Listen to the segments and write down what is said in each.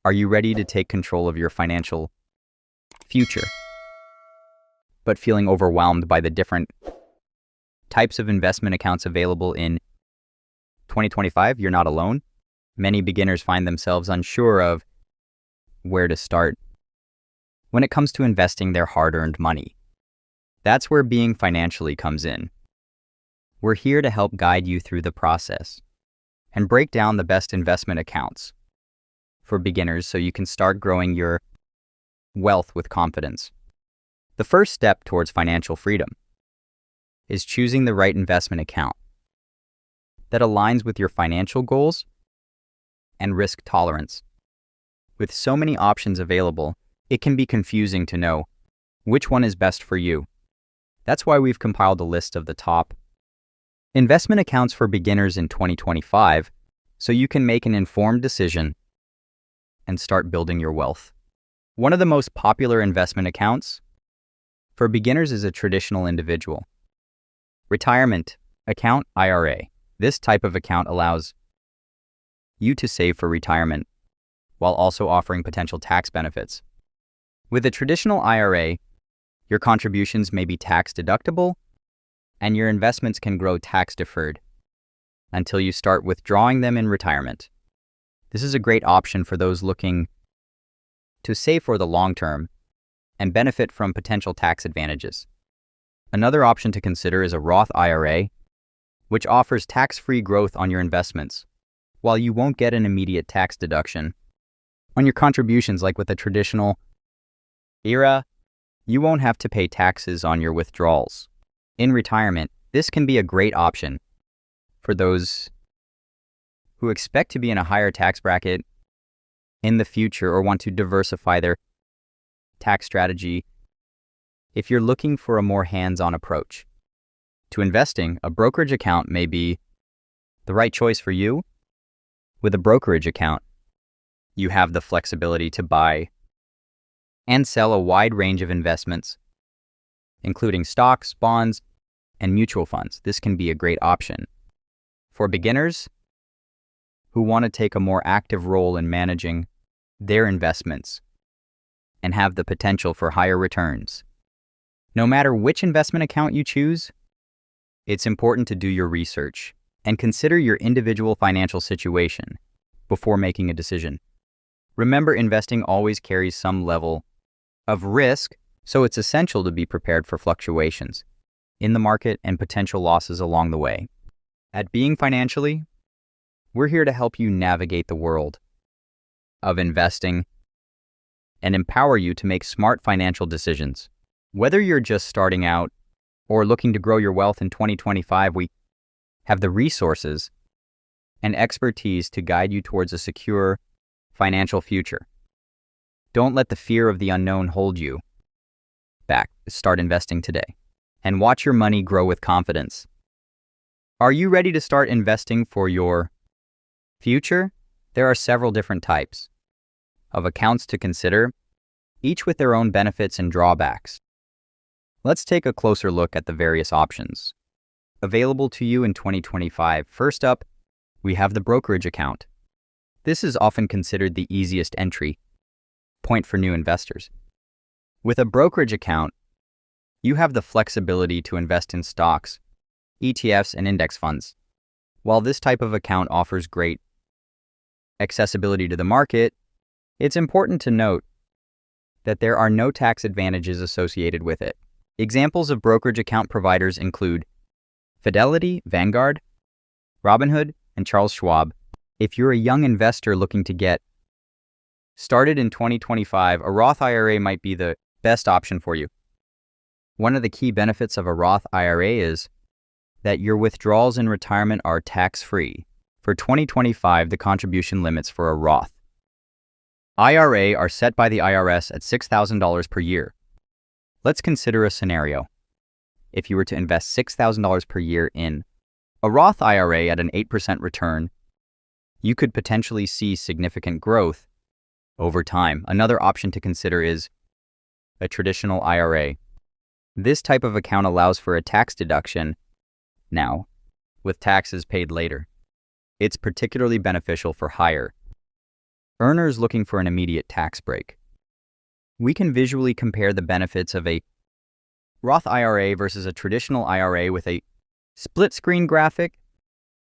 Are you ready to take control of your financial future, but feeling overwhelmed by the different types of investment accounts available in 2025? You're not alone. Many beginners find themselves unsure of where to start when it comes to investing their hard-earned money. That's where Being Financially comes in. We're here to help guide you through the process and break down the best investment accounts for beginners so you can start growing your wealth with confidence. The first step towards financial freedom is choosing the right investment account that aligns with your financial goals and risk tolerance. With so many options available, it can be confusing to know which one is best for you. That's why we've compiled a list of the top investment accounts for beginners in 2025 so you can make an informed decision and start building your wealth. One of the most popular investment accounts for beginners is a traditional individual retirement account, IRA. This type of account allows you to save for retirement while also offering potential tax benefits. With a traditional IRA, your contributions may be tax deductible and your investments can grow tax deferred until you start withdrawing them in retirement. This is a great option for those looking to save for the long term and benefit from potential tax advantages. Another option to consider is a Roth IRA, which offers tax-free growth on your investments. While you won't get an immediate tax deduction on your contributions like with a traditional IRA, you won't have to pay taxes on your withdrawals. In retirement, this can be a great option for those who expect to be in a higher tax bracket in the future or want to diversify their tax strategy. If you're looking for a more hands-on approach to investing, a brokerage account may be the right choice for you. With a brokerage account, you have the flexibility to buy and sell a wide range of investments, including stocks, bonds, and mutual funds. This can be a great option for beginners who want to take a more active role in managing their investments and have the potential for higher returns. No matter which investment account you choose, it's important to do your research and consider your individual financial situation before making a decision. Remember, investing always carries some level of risk, so it's essential to be prepared for fluctuations in the market and potential losses along the way. At Being Financially, we're here to help you navigate the world of investing and empower you to make smart financial decisions. Whether you're just starting out or looking to grow your wealth in 2025, we have the resources and expertise to guide you towards a secure financial future. Don't let the fear of the unknown hold you back. Start investing today and watch your money grow with confidence. Are you ready to start investing for your future? There are several different types of accounts to consider, each with their own benefits and drawbacks. Let's take a closer look at the various options available to you in 2025. First up, we have the brokerage account. This is often considered the easiest entry point for new investors. With a brokerage account, you have the flexibility to invest in stocks, ETFs, and index funds. While this type of account offers great accessibility to the market, it's important to note that there are no tax advantages associated with it. Examples of brokerage account providers include Fidelity, Vanguard, Robinhood, and Charles Schwab. If you're a young investor looking to get started in 2025, a Roth IRA might be the best option for you. One of the key benefits of a Roth IRA is that your withdrawals in retirement are tax-free. For 2025, the contribution limits for a Roth IRA are set by the IRS at $6,000 per year. Let's consider a scenario. If you were to invest $6,000 per year in a Roth IRA at an 8% return, you could potentially see significant growth over time. Another option to consider is a traditional IRA. This type of account allows for a tax deduction now, with taxes paid later. It's particularly beneficial for higher Earners looking for an immediate tax break. We can visually compare the benefits of a Roth IRA versus a traditional IRA with a split-screen graphic,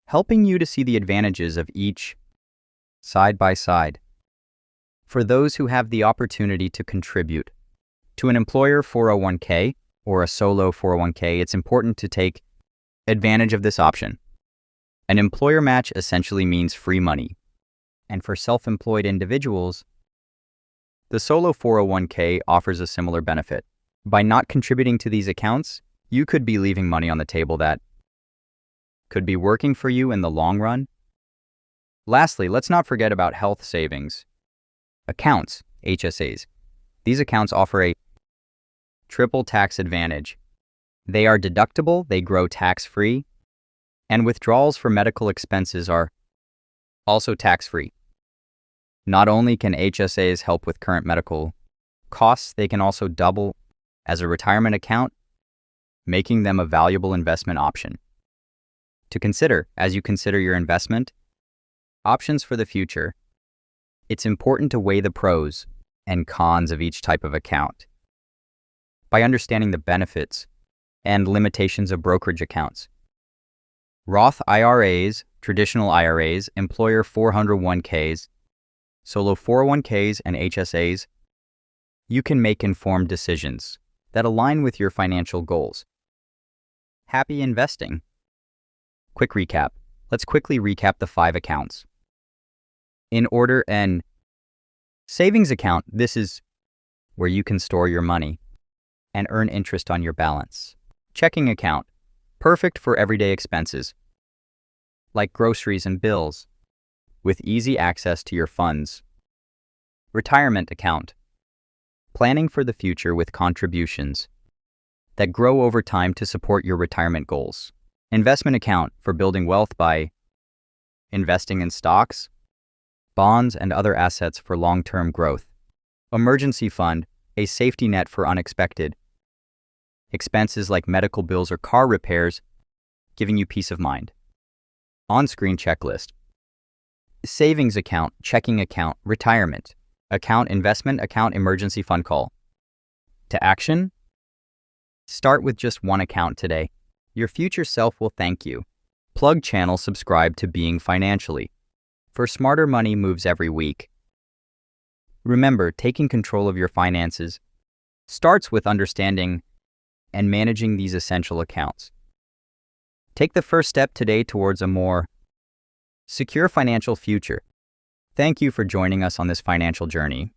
helping you to see the advantages of each side by side. For those who have the opportunity to contribute to an employer 401k or a solo 401k, it's important to take advantage of this option. An employer match essentially means free money. And for self-employed individuals, the solo 401k offers a similar benefit. By not contributing to these accounts, you could be leaving money on the table that could be working for you in the long run. Lastly, let's not forget about health savings accounts, HSAs. These accounts offer a triple tax advantage. They are deductible, they grow tax-free, and withdrawals for medical expenses are also tax-free. Not only can HSAs help with current medical costs, they can also double as a retirement account, making them a valuable investment option. To consider as you consider your investment options for the future, it's important to weigh the pros and cons of each type of account. By understanding the benefits and limitations of brokerage accounts, Roth IRAs, traditional IRAs, employer 401ks, solo 401ks, and HSAs, you can make informed decisions that align with your financial goals. Happy investing! Quick recap. Let's quickly recap the 5 accounts. In order, an savings account, this is where you can store your money and earn interest on your balance. Checking account, perfect for everyday expenses, like groceries and bills, with easy access to your funds. Retirement account, planning for the future with contributions that grow over time to support your retirement goals. Investment account, for building wealth by investing in stocks, bonds, and other assets for long-term growth. Emergency fund, a safety net for unexpected expenses like medical bills or car repairs, giving you peace of mind. On-screen checklist. Savings account, checking account, retirement account, investment account, emergency fund. Call to action. Start with just one account today. Your future self will thank you. Plug channel, subscribe to Being Financially for smarter money moves every week. Remember, taking control of your finances starts with understanding and managing these essential accounts. Take the first step today towards a more secure financial future. Thank you for joining us on this financial journey.